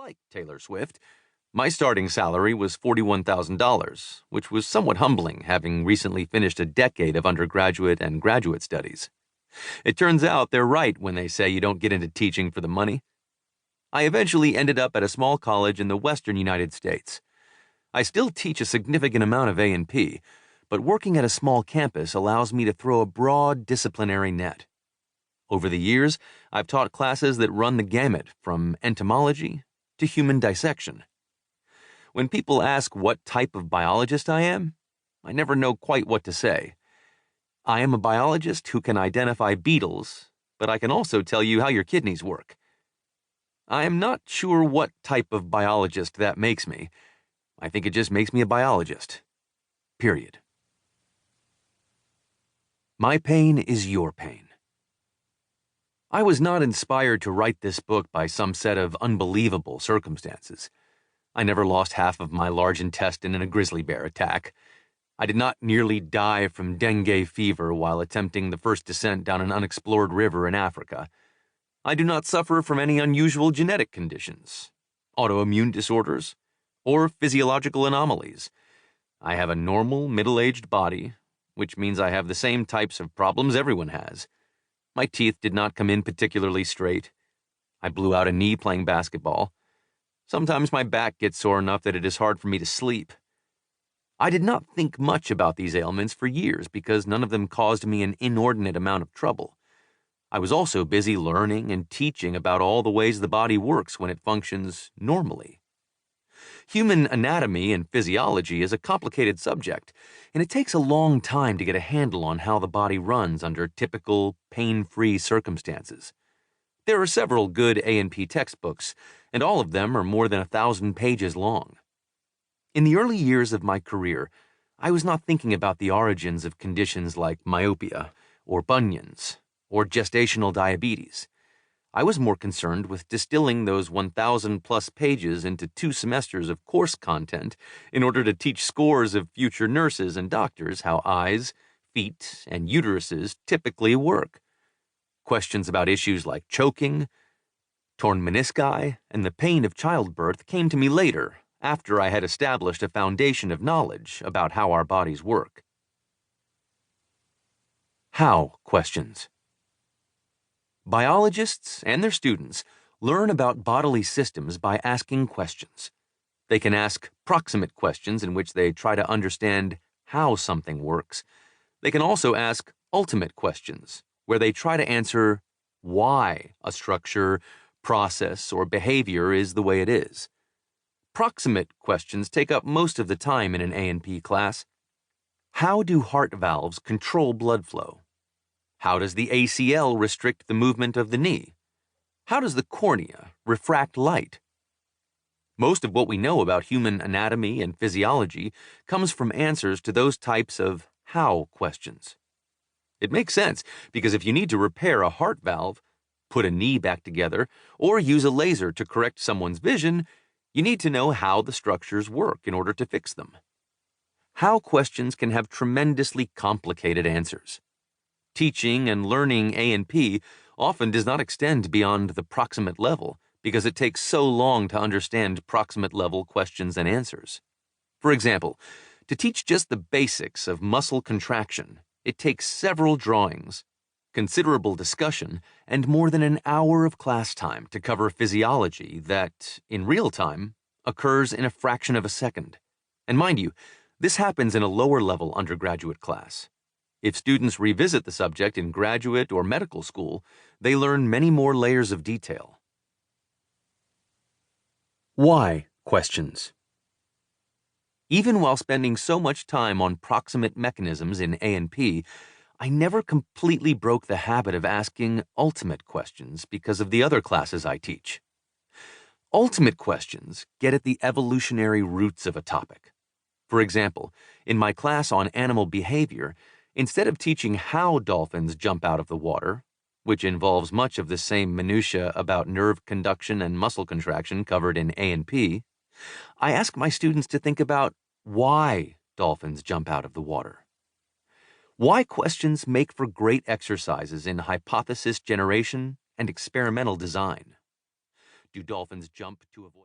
like Taylor Swift. My starting salary was $41,000, which was somewhat humbling, having recently finished a decade of undergraduate and graduate studies. It turns out they're right when they say you don't get into teaching for the money. I eventually ended up at a small college in the western United States. I still teach a significant amount of A&P, but working at a small campus allows me to throw a broad disciplinary net. Over the years, I've taught classes that run the gamut from entomology to human dissection. When people ask what type of biologist I am, I never know quite what to say. I am a biologist who can identify beetles, but I can also tell you how your kidneys work. I am not sure what type of biologist that makes me. I think it just makes me a biologist. Period. My pain is your pain. I was not inspired to write this book by some set of unbelievable circumstances. I never lost half of my large intestine in a grizzly bear attack. I did not nearly die from dengue fever while attempting the first descent down an unexplored river in Africa. I do not suffer from any unusual genetic conditions, autoimmune disorders, or physiological anomalies. I have a normal, middle-aged body, which means I have the same types of problems everyone has. My teeth did not come in particularly straight. I blew out a knee playing basketball. Sometimes my back gets sore enough that it is hard for me to sleep. I did not think much about these ailments for years because none of them caused me an inordinate amount of trouble. I was also busy learning and teaching about all the ways the body works when it functions normally. Human anatomy and physiology is a complicated subject, and it takes a long time to get a handle on how the body runs under typical, pain-free circumstances. There are several good A&P textbooks, and all of them are more than 1,000 pages long. In the early years of my career, I was not thinking about the origins of conditions like myopia, or bunions, or gestational diabetes. I was more concerned with distilling those 1,000-plus pages into 2 semesters of course content in order to teach scores of future nurses and doctors how eyes, feet, and uteruses typically work. Questions about issues like choking, torn menisci, and the pain of childbirth came to me later, after I had established a foundation of knowledge about how our bodies work. How questions. Biologists and their students learn about bodily systems by asking questions. They can ask proximate questions in which they try to understand how something works. They can also ask ultimate questions, where they try to answer why a structure, process, or behavior is the way it is. Proximate questions take up most of the time in an A&P class. How do heart valves control blood flow? How does the ACL restrict the movement of the knee? How does the cornea refract light? Most of what we know about human anatomy and physiology comes from answers to those types of how questions. It makes sense because if you need to repair a heart valve, put a knee back together, or use a laser to correct someone's vision, you need to know how the structures work in order to fix them. How questions can have tremendously complicated answers. Teaching and learning A&P often does not extend beyond the proximate level because it takes so long to understand proximate level questions and answers. For example, to teach just the basics of muscle contraction, it takes several drawings, considerable discussion, and more than an hour of class time to cover physiology that, in real time, occurs in a fraction of a second. And mind you, this happens in a lower-level undergraduate class. If students revisit the subject in graduate or medical school, they learn many more layers of detail. Why questions? Even while spending so much time on proximate mechanisms in A&P, I never completely broke the habit of asking ultimate questions because of the other classes I teach. Ultimate questions get at the evolutionary roots of a topic. For example, in my class on animal behavior, instead of teaching how dolphins jump out of the water, which involves much of the same minutiae about nerve conduction and muscle contraction covered in A&P, I ask my students to think about why dolphins jump out of the water. Why questions make for great exercises in hypothesis generation and experimental design. Do dolphins jump to avoid